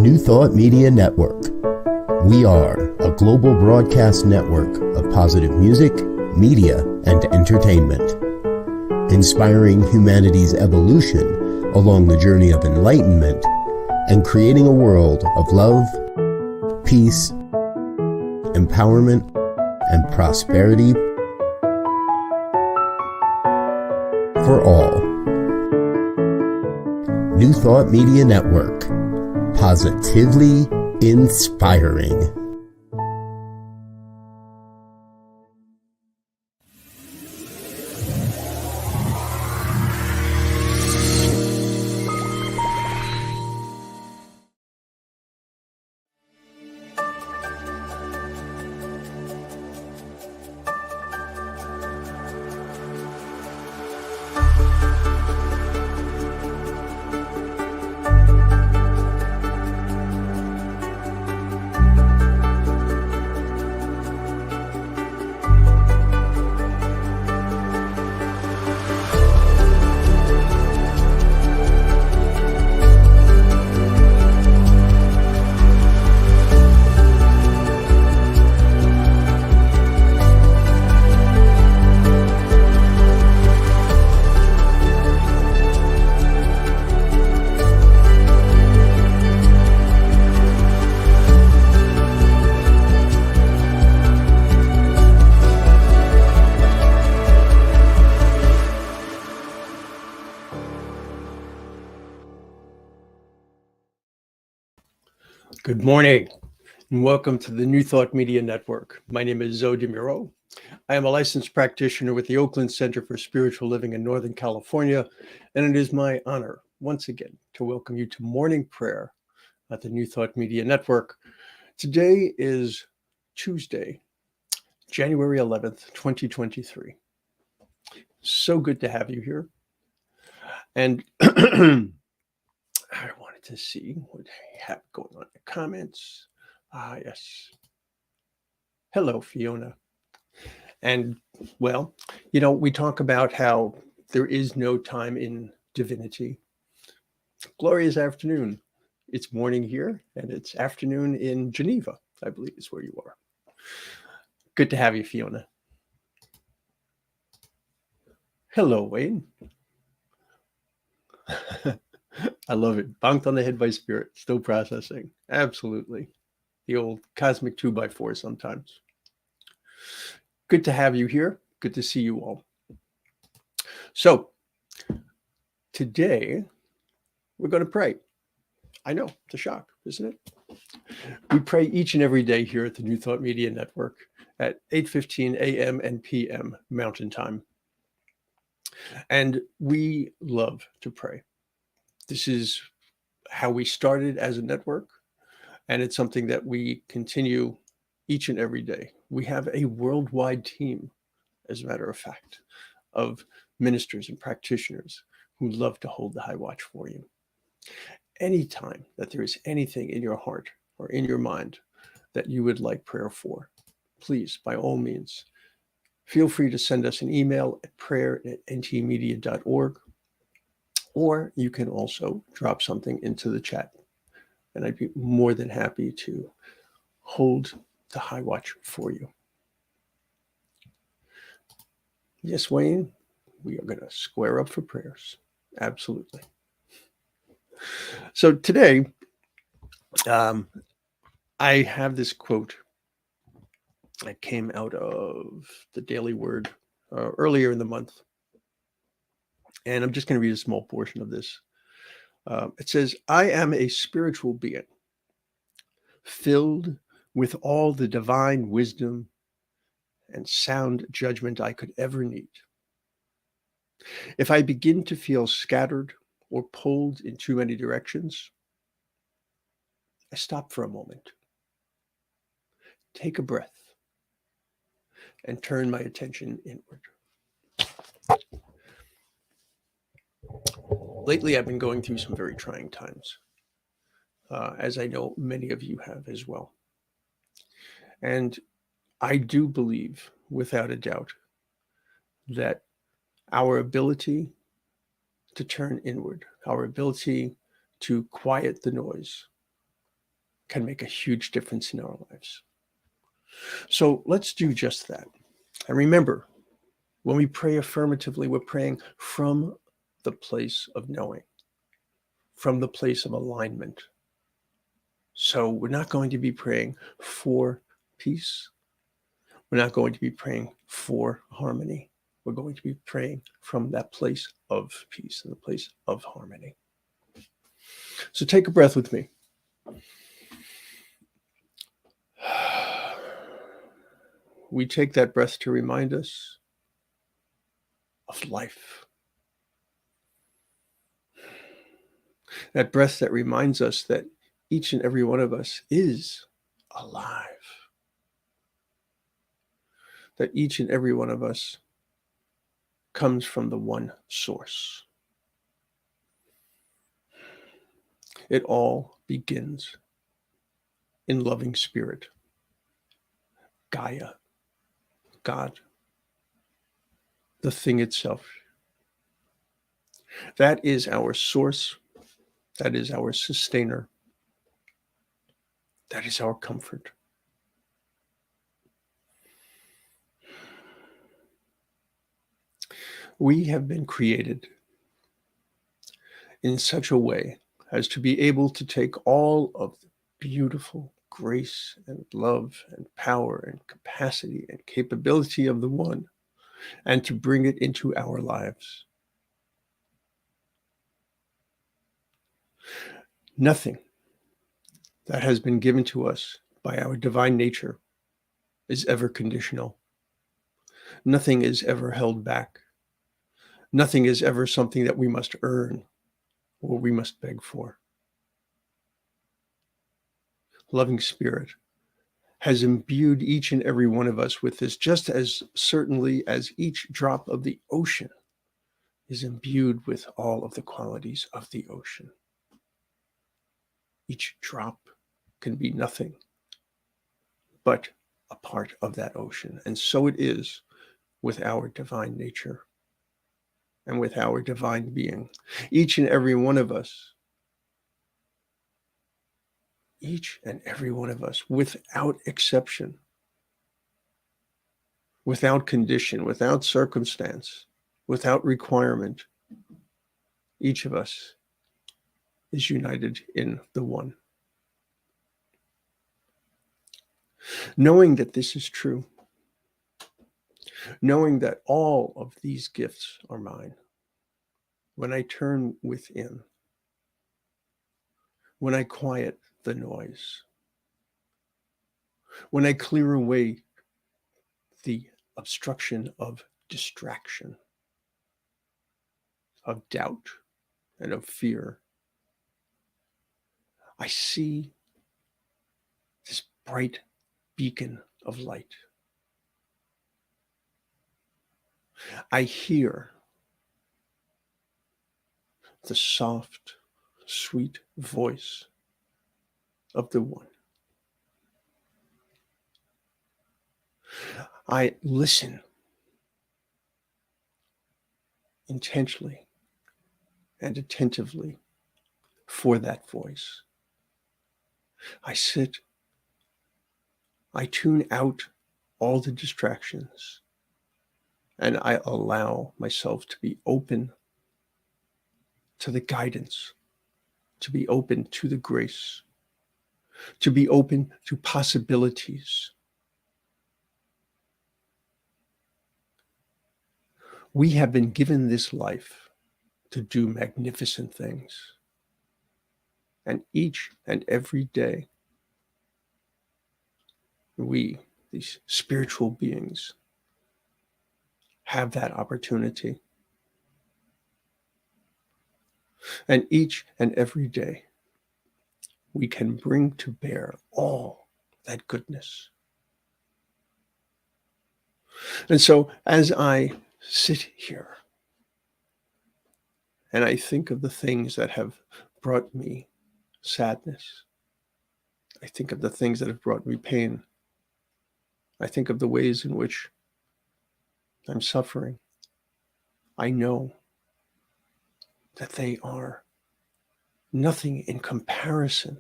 New Thought Media Network. We are a global broadcast network of positive music, media, and entertainment, inspiring humanity's evolution along the journey of enlightenment and creating a world of love, peace, empowerment, and prosperity for all. New Thought Media Network. Positively inspiring. Good morning and welcome to the New Thought Media Network. My name is Muro. I am a licensed practitioner with the Oakland Center for Spiritual Living in Northern California, and it is my honor once again to welcome you to morning prayer at the New Thought Media Network. Today is Tuesday, January 11th, 2023. So good to have you here. And I wanted to see what I have going on in the comments. Yes. Hello, Fiona. And well, we talk about how there is no time in divinity. Glorious afternoon. It's morning here and it's afternoon in Geneva, I believe is where you are. Good to have you, Fiona. Hello, Wayne. I love it. Bonked on the head by spirit. Still processing. Absolutely. The old cosmic 2x4 sometimes. Good to have you here. Good to see you all. So today we're going to pray. I know, it's a shock, isn't it? We pray each and every day here at the New Thought Media Network at 8:15 a.m. and p.m. Mountain Time. And we love to pray. This is how we started as a network, and it's something that we continue each and every day. We have a worldwide team, as a matter of fact, of ministers and practitioners who love to hold the high watch for you. Anytime that there is anything in your heart or in your mind that you would like prayer for, please, by all means, feel free to send us an email at prayer@ntmedia.org, or you can also drop something into the chat. And I'd be more than happy to hold the high watch for you. Yes, Wayne, we are going to square up for prayers. Absolutely. So today, I have this quote that came out of the Daily Word earlier in the month. And I'm just going to read a small portion of this. It says, "I am a spiritual being, filled with all the divine wisdom and sound judgment I could ever need. If I begin to feel scattered or pulled in too many directions, I stop for a moment, take a breath, and turn my attention inward." Lately, I've been going through some very trying times, as I know many of you have as well. And I do believe, without a doubt, that our ability to turn inward, our ability to quiet the noise, can make a huge difference in our lives. So let's do just that. And remember, when we pray affirmatively, we're praying from the place of knowing, from the place of alignment. So we're not going to be praying for peace. We're not going to be praying for harmony. We're going to be praying from that place of peace and the place of harmony. So take a breath with me. We take that breath to remind us of life. That breath that reminds us that each and every one of us is alive. That each and every one of us comes from the one source. It all begins in loving spirit, Gaia, God, the thing itself. That is our source. That is our sustainer. That is our comfort. We have been created in such a way as to be able to take all of the beautiful grace and love and power and capacity and capability of the one and to bring it into our lives. Nothing that has been given to us by our divine nature is ever conditional. Nothing is ever held back. Nothing is ever something that we must earn or we must beg for. Loving Spirit has imbued each and every one of us with this, just as certainly as each drop of the ocean is imbued with all of the qualities of the ocean. Each drop can be nothing but a part of that ocean. And so it is with our divine nature and with our divine being. Each and every one of us, without exception, without condition, without circumstance, without requirement, each of us is united in the one. Knowing that this is true, knowing that all of these gifts are mine, when I turn within, when I quiet the noise, when I clear away the obstruction of distraction, of doubt, and of fear, I see this bright beacon of light. I hear the soft, sweet voice of the one. I listen intentionally and attentively for that voice. I sit, I tune out all the distractions, and I allow myself to be open to the guidance, to be open to the grace, to be open to possibilities. We have been given this life to do magnificent things. And each and every day, we, these spiritual beings, have that opportunity. And each and every day, we can bring to bear all that goodness. And so as I sit here and I think of the things that have brought me sadness, I think of the things that have brought me pain, I think of the ways in which I'm suffering, I know that they are nothing in comparison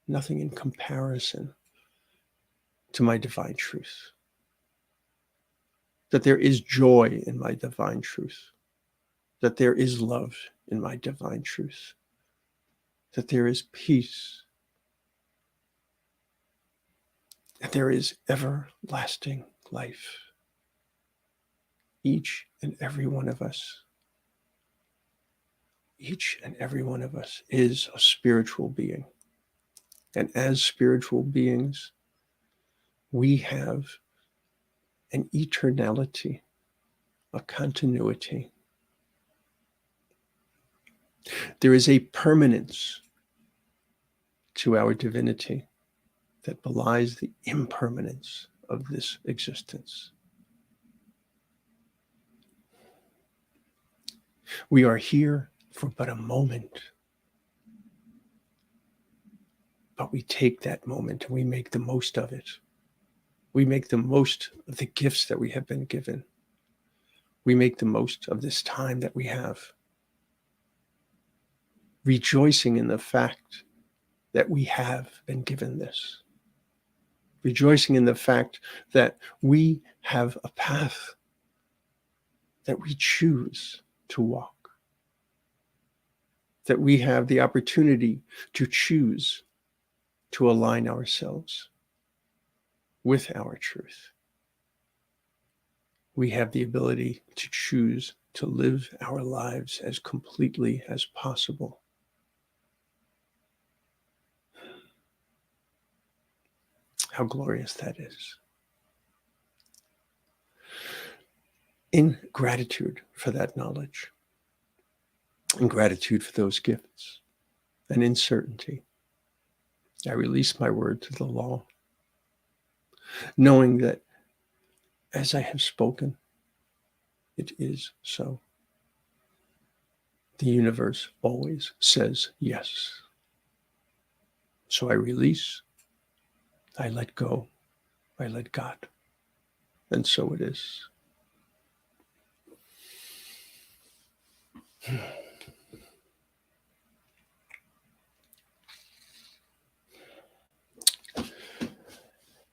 nothing in comparison to my divine truth. That there is joy in my divine truth. That there is love in my divine truth. That there is peace. That there is everlasting life. Each and every one of us, each and every one of us is a spiritual being. And as spiritual beings, we have an eternality, a continuity. There is a permanence to our divinity that belies the impermanence of this existence. We are here for but a moment, but we take that moment and we make the most of it. We make the most of the gifts that we have been given. We make the most of this time that we have, rejoicing in the fact that we have been given this, rejoicing in the fact that we have a path that we choose to walk, that we have the opportunity to choose to align ourselves with our truth. We have the ability to choose to live our lives as completely as possible. How glorious that is. In gratitude for that knowledge, in gratitude for those gifts, and in certainty, I release my word to the law, knowing that as I have spoken, it is so. The universe always says yes. So I release, I let go, I let God. And so it is.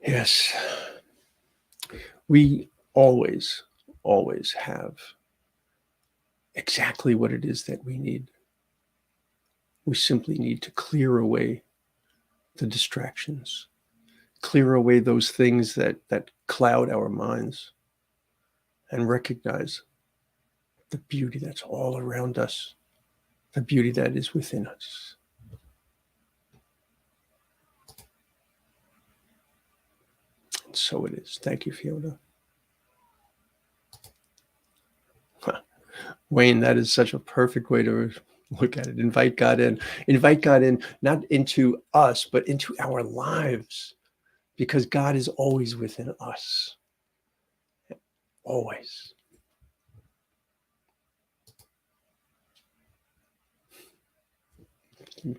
Yes, we always have exactly what it is that we need. We simply need to clear away the distractions, clear away those things that cloud our minds, and recognize the beauty that's all around us, the beauty that is within us. And so it is. Thank you, Fiona. Wayne, that is such a perfect way to look at it. Invite God in. Invite God in, not into us, but into our lives, because God is always within us. Always.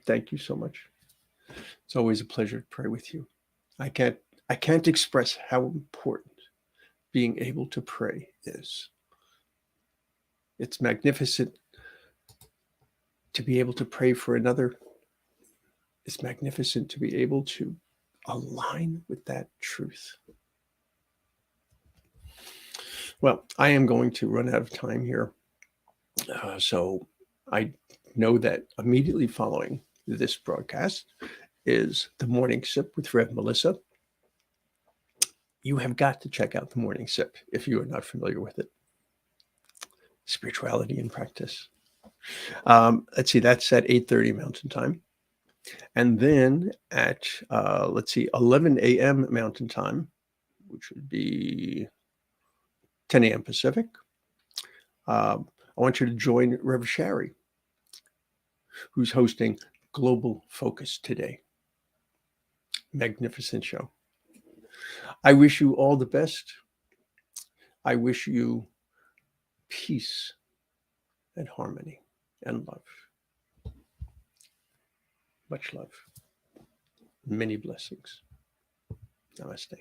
Thank you so much. It's always a pleasure to pray with you. I can't express how important being able to pray is. It's magnificent to be able to pray for another. It's magnificent to be able to align with that truth. Well, I am going to run out of time here. So I know that immediately following this broadcast is the Morning Sip with Rev Melissa. You have got to check out the Morning Sip if you are not familiar with it. Spirituality in practice. Let's see, that's at 8:30 Mountain Time. And then at, 11 a.m. Mountain Time, which would be 10 a.m. Pacific, I want you to join Rev Shari, who's hosting Global Focus today. Magnificent show. I wish you all the best. I wish you peace and harmony and love. Much love. Many blessings. Namaste.